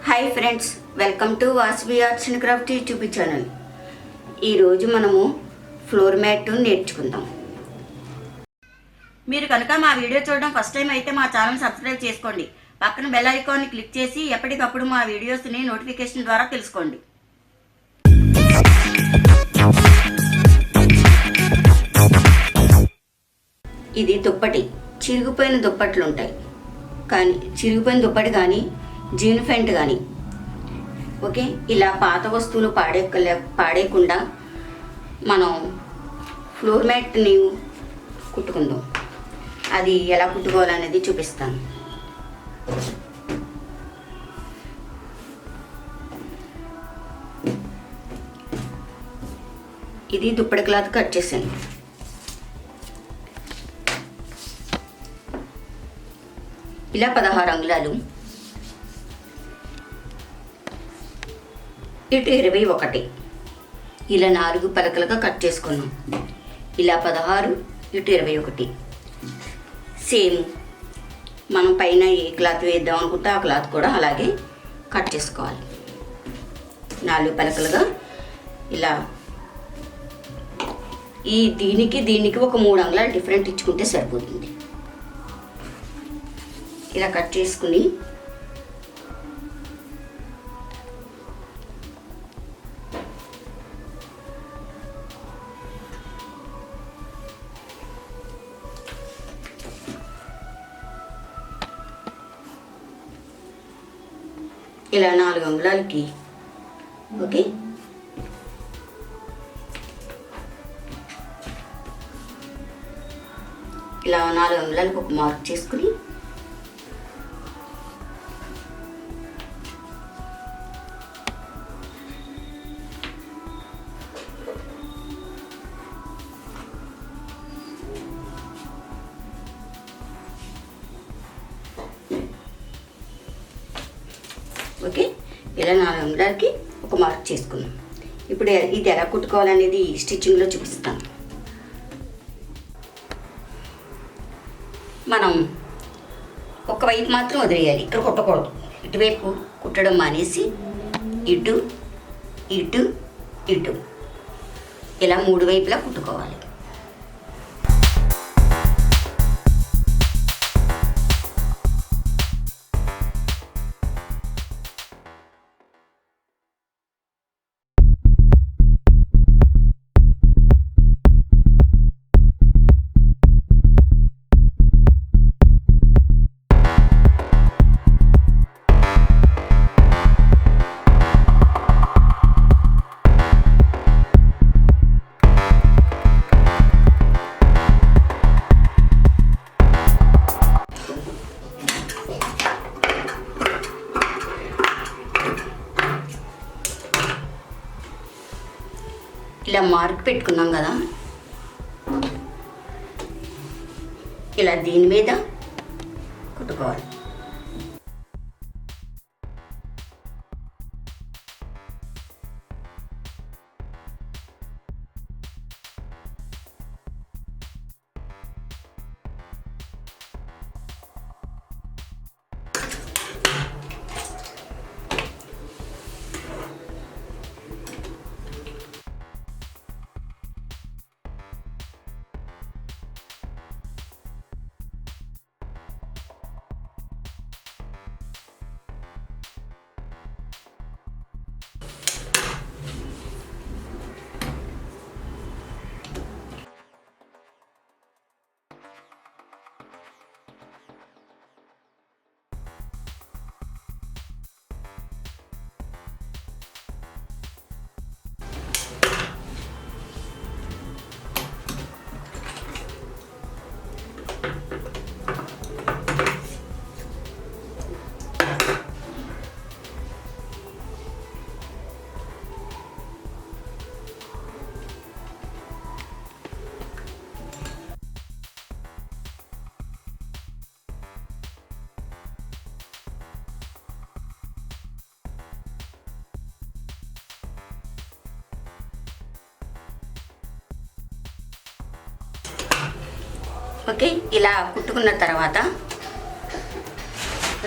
Hi friends, welcome to Vasavi arts and craft YouTube channel. ఈరోజు మనము floor mat నేర్చుకుందాం. మీరు కనుక మా వీడియో చూడడం ఫస్ట్ టైం అయితే మా ఛానల్ సబ్స్క్రైబ్ చేసుకోండి. పక్కన బెల్ ఐకాన్ని క్లిక్ చేసి ఎప్పటికప్పుడు మా వీడియోస్ని నోటిఫికేషన్ ద్వారా తెలుసుకోండి. ఇది దుప్పటి. చిరిగిపోయిన దుప్పట్లు ఉంటాయి, కానీ చిరిగిపోయిన దుప్పటి కానీ జీన్ ప్యాంట్ కానీ ఓకే, ఇలా పాత వస్తువులు పాడేయకుండా మనం ఫ్లోర్ మ్యాట్ని కుట్టుకుందాం. అది ఎలా కుట్టుకోవాలనేది చూపిస్తాను. ఇది దుప్పటి క్లాత్ కట్ చేసాను. ఇలా 16 అంగుళాలు, ఇటు 21, ఇలా 4 పలకలుగా కట్ చేసుకున్నాం. ఇలా 16, ఇటు 21. సేమ్ మనం పైన ఏ క్లాత్ వేద్దాం అనుకుంటే ఆ క్లాత్ కూడా అలాగే కట్ చేసుకోవాలి. 4 పలకలుగా ఇలా దీనికి ఒక 3 అంగుళాలు డిఫరెంట్ ఇచ్చుకుంటే సరిపోతుంది. ఇలా కట్ చేసుకుని ఇలా 4 అంగుళాలకి ఓకే, ఇలా 4 అంగుళాలకు ఒక మార్క్ చేసుకుని ఓకే, ఇలా 4 అంగుళాలకి ఒక మార్క్ చేసుకున్నాం. ఇప్పుడు ఇది ఎలా కుట్టుకోవాలనేది స్టిచ్చింగ్లో చూపిస్తాను. మనం ఒకవైపు మాత్రం వదిలేయాలి, ఇక్కడ కుట్టకూడదు. ఇటువైపు కుట్టడం మానేసి ఇటు ఇటు ఇటు ఇలా 3 వైపులా కుట్టుకోవాలి. ఇలా మార్క్ పెట్టుకున్నాం కదా, ఇలా దీని మీద కుట్టుకోవాలి. ఓకే, ఇలా కుట్టుకున్న తర్వాత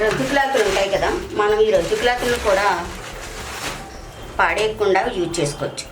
రద్దు క్లాతులు ఉంటాయి కదా, మనం ఈ రద్దు క్లాతులు కూడా పాడేయకుండా యూజ్ చేసుకోవచ్చు.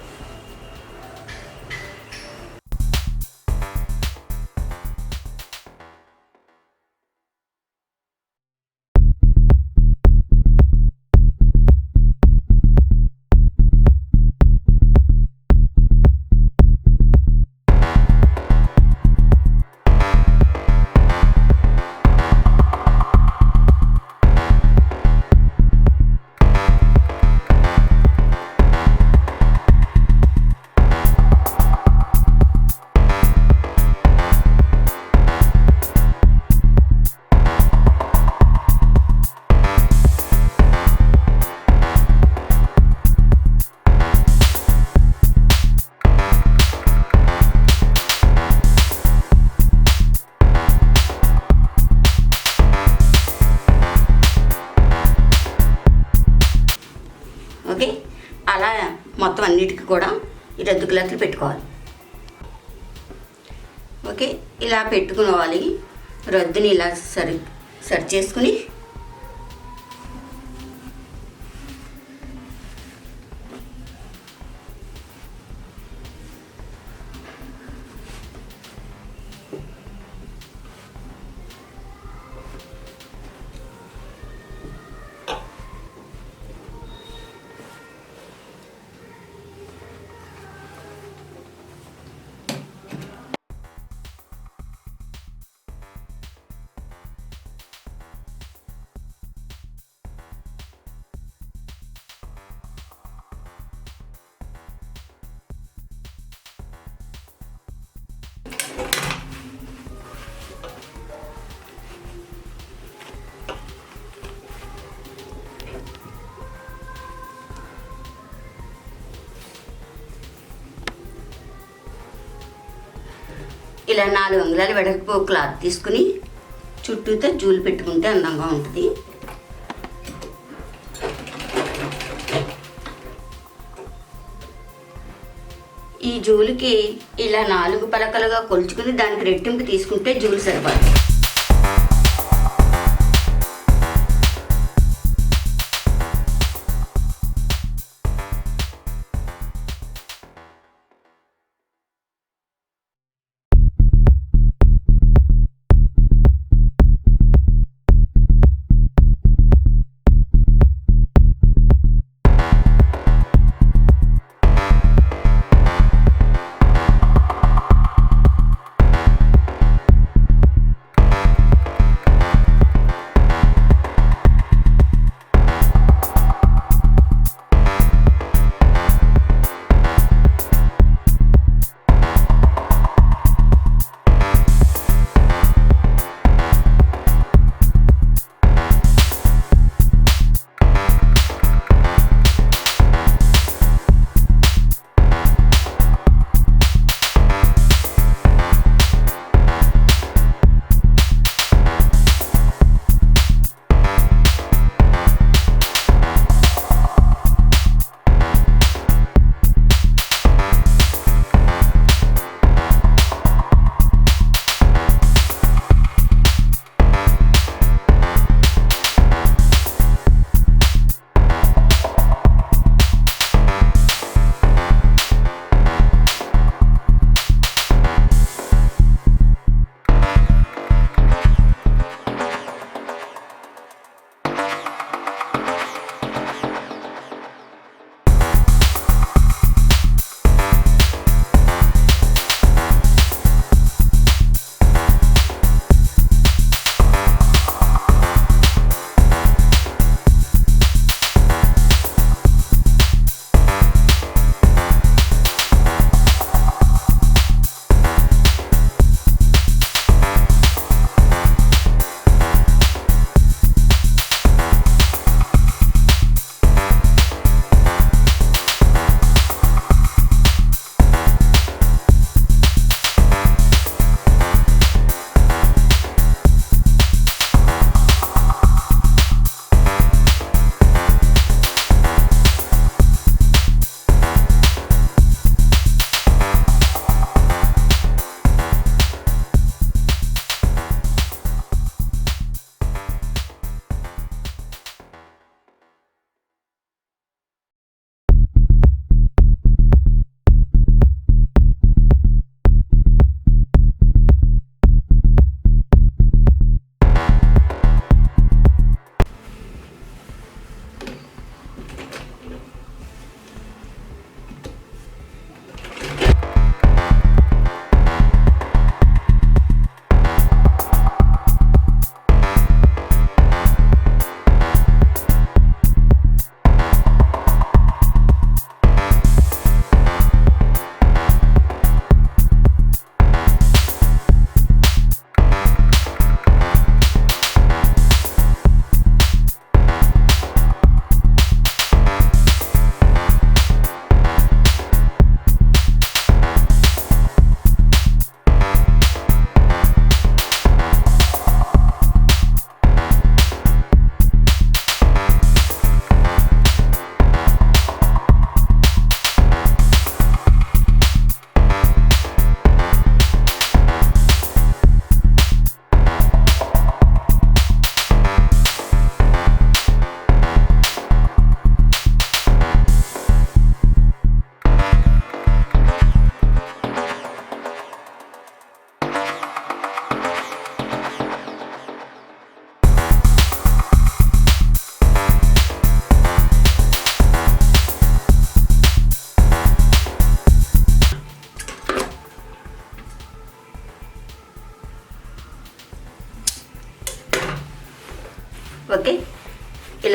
ఓకే, అలా మొత్తం అన్నిటికీ కూడా ఈ రద్దు క్లాత్లు పెట్టుకోవాలి. ఓకే, ఇలా పెట్టుకోవాలి. రద్దుని ఇలా సరి చేసుకుని ఇలా 4 అంగుళాల వెడల్పు క్లాత్ తీసుకుని చుట్టూతో జూలు పెట్టుకుంటే అందంగా ఉంటుంది. ఈ జూలుకి ఇలా 4 పలకలుగా కొలుచుకుని దానికి రెట్టింపు తీసుకుంటే జూలు సరిపడదు.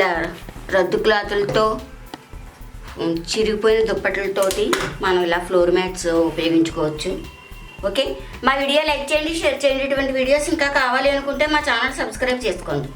ఇలా రద్దు క్లాతులతో చిరిగిపోయిన దుప్పట్లతోటి మనం ఇలా ఫ్లోర్ మ్యాట్స్ ఉపయోగించుకోవచ్చు. ఓకే, మా వీడియో లైక్ చేయండి, షేర్ చేయండి. ఇటువంటి వీడియోస్ ఇంకా కావాలి అనుకుంటే మా ఛానల్ సబ్స్క్రైబ్ చేసుకోండి.